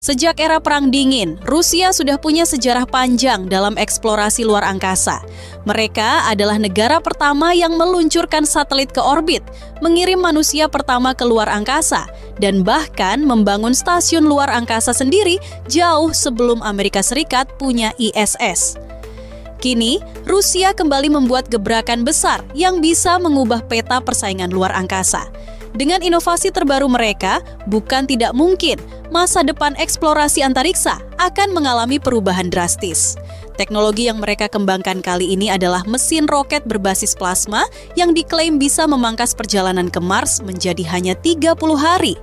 Sejak era Perang Dingin, Rusia sudah punya sejarah panjang dalam eksplorasi luar angkasa. Mereka adalah negara pertama yang meluncurkan satelit ke orbit, mengirim manusia pertama ke luar angkasa, dan bahkan membangun stasiun luar angkasa sendiri jauh sebelum Amerika Serikat punya ISS. Kini, Rusia kembali membuat gebrakan besar yang bisa mengubah peta persaingan luar angkasa. Dengan inovasi terbaru mereka, bukan tidak mungkin masa depan eksplorasi antariksa akan mengalami perubahan drastis. Teknologi yang mereka kembangkan kali ini adalah mesin roket berbasis plasma yang diklaim bisa memangkas perjalanan ke Mars menjadi hanya 30 hari.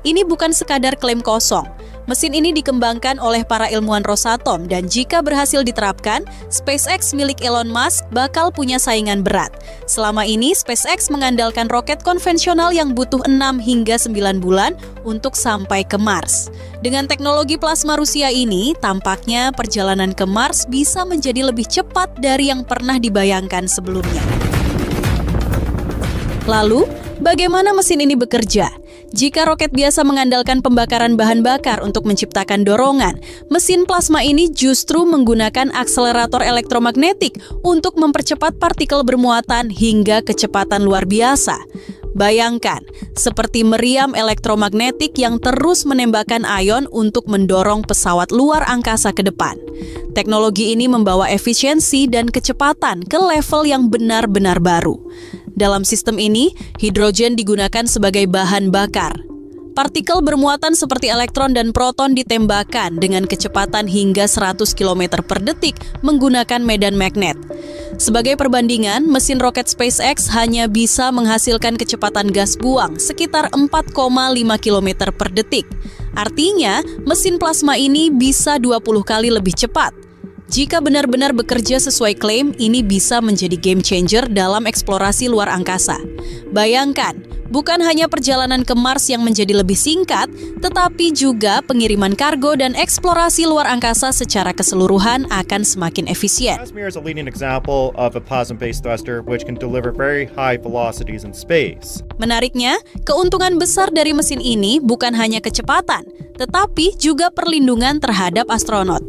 Ini bukan sekadar klaim kosong. Mesin ini dikembangkan oleh para ilmuwan Rosatom dan jika berhasil diterapkan, SpaceX milik Elon Musk bakal punya saingan berat. Selama ini, SpaceX mengandalkan roket konvensional yang butuh 6 hingga 9 bulan untuk sampai ke Mars. Dengan teknologi plasma Rusia ini, tampaknya perjalanan ke Mars bisa menjadi lebih cepat dari yang pernah dibayangkan sebelumnya. Lalu, bagaimana mesin ini bekerja? Jika roket biasa mengandalkan pembakaran bahan bakar untuk menciptakan dorongan, mesin plasma ini justru menggunakan akselerator elektromagnetik untuk mempercepat partikel bermuatan hingga kecepatan luar biasa. Bayangkan, seperti meriam elektromagnetik yang terus menembakkan ion untuk mendorong pesawat luar angkasa ke depan. Teknologi ini membawa efisiensi dan kecepatan ke level yang benar-benar baru. Dalam sistem ini, hidrogen digunakan sebagai bahan bakar. Partikel bermuatan seperti elektron dan proton ditembakkan dengan kecepatan hingga 100 km per detik menggunakan medan magnet. Sebagai perbandingan, mesin roket SpaceX hanya bisa menghasilkan kecepatan gas buang sekitar 4,5 km per detik. Artinya, mesin plasma ini bisa 20 kali lebih cepat. Jika benar-benar bekerja sesuai klaim, ini bisa menjadi game changer dalam eksplorasi luar angkasa. Bayangkan, bukan hanya perjalanan ke Mars yang menjadi lebih singkat, tetapi juga pengiriman kargo dan eksplorasi luar angkasa secara keseluruhan akan semakin efisien. Casimir is a leading example of a plasma-based thruster which can deliver very high velocities in space. Menariknya, keuntungan besar dari mesin ini bukan hanya kecepatan, tetapi juga perlindungan terhadap astronot.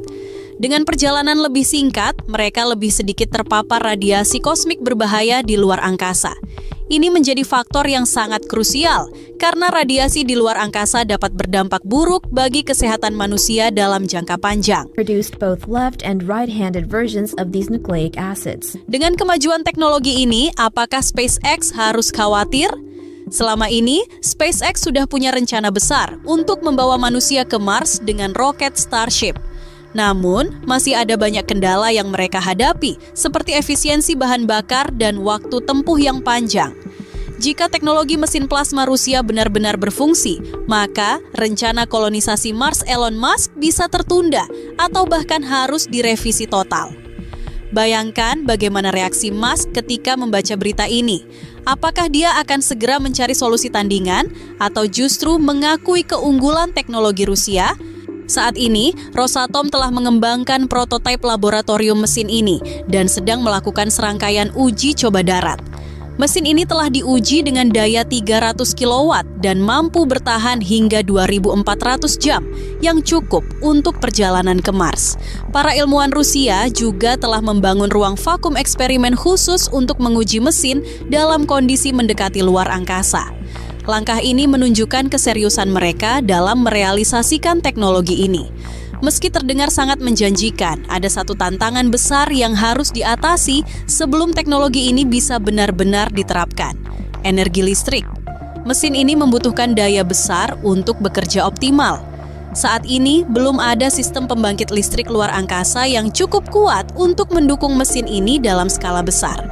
Dengan perjalanan lebih singkat, mereka lebih sedikit terpapar radiasi kosmik berbahaya di luar angkasa. Ini menjadi faktor yang sangat krusial, karena radiasi di luar angkasa dapat berdampak buruk bagi kesehatan manusia dalam jangka panjang. Produced both left and right-handed versions of these nucleic acids. Dengan kemajuan teknologi ini, apakah SpaceX harus khawatir? Selama ini, SpaceX sudah punya rencana besar untuk membawa manusia ke Mars dengan roket Starship. Namun, masih ada banyak kendala yang mereka hadapi, seperti efisiensi bahan bakar dan waktu tempuh yang panjang. Jika teknologi mesin plasma Rusia benar-benar berfungsi, maka rencana kolonisasi Mars Elon Musk bisa tertunda atau bahkan harus direvisi total. Bayangkan bagaimana reaksi Musk ketika membaca berita ini. Apakah dia akan segera mencari solusi tandingan atau justru mengakui keunggulan teknologi Rusia? Saat ini, Rosatom telah mengembangkan prototipe laboratorium mesin ini dan sedang melakukan serangkaian uji coba darat. Mesin ini telah diuji dengan daya 300 kW dan mampu bertahan hingga 2.400 jam, yang cukup untuk perjalanan ke Mars. Para ilmuwan Rusia juga telah membangun ruang vakum eksperimen khusus untuk menguji mesin dalam kondisi mendekati luar angkasa. Langkah ini menunjukkan keseriusan mereka dalam merealisasikan teknologi ini. Meski terdengar sangat menjanjikan, ada satu tantangan besar yang harus diatasi sebelum teknologi ini bisa benar-benar diterapkan: energi listrik. Mesin ini membutuhkan daya besar untuk bekerja optimal. Saat ini, belum ada sistem pembangkit listrik luar angkasa yang cukup kuat untuk mendukung mesin ini dalam skala besar.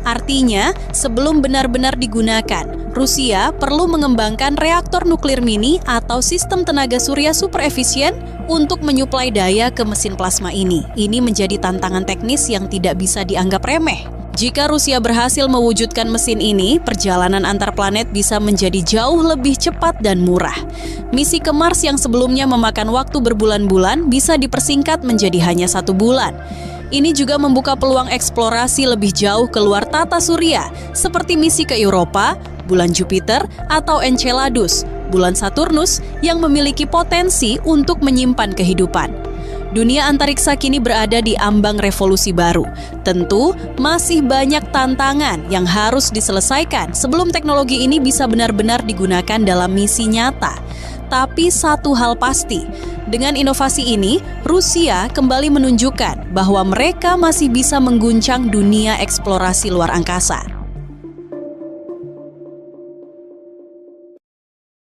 Artinya, sebelum benar-benar digunakan, Rusia perlu mengembangkan reaktor nuklir mini atau sistem tenaga surya super efisien untuk menyuplai daya ke mesin plasma ini. Ini menjadi tantangan teknis yang tidak bisa dianggap remeh. Jika Rusia berhasil mewujudkan mesin ini, perjalanan antar planet bisa menjadi jauh lebih cepat dan murah. Misi ke Mars yang sebelumnya memakan waktu berbulan-bulan bisa dipersingkat menjadi hanya 1 bulan. Ini juga membuka peluang eksplorasi lebih jauh keluar tata surya, seperti misi ke Eropa, bulan Jupiter, atau Enceladus, bulan Saturnus yang memiliki potensi untuk menyimpan kehidupan. Dunia antariksa kini berada di ambang revolusi baru. Tentu, masih banyak tantangan yang harus diselesaikan sebelum teknologi ini bisa benar-benar digunakan dalam misi nyata. Tapi satu hal pasti, dengan inovasi ini, Rusia kembali menunjukkan bahwa mereka masih bisa mengguncang dunia eksplorasi luar angkasa.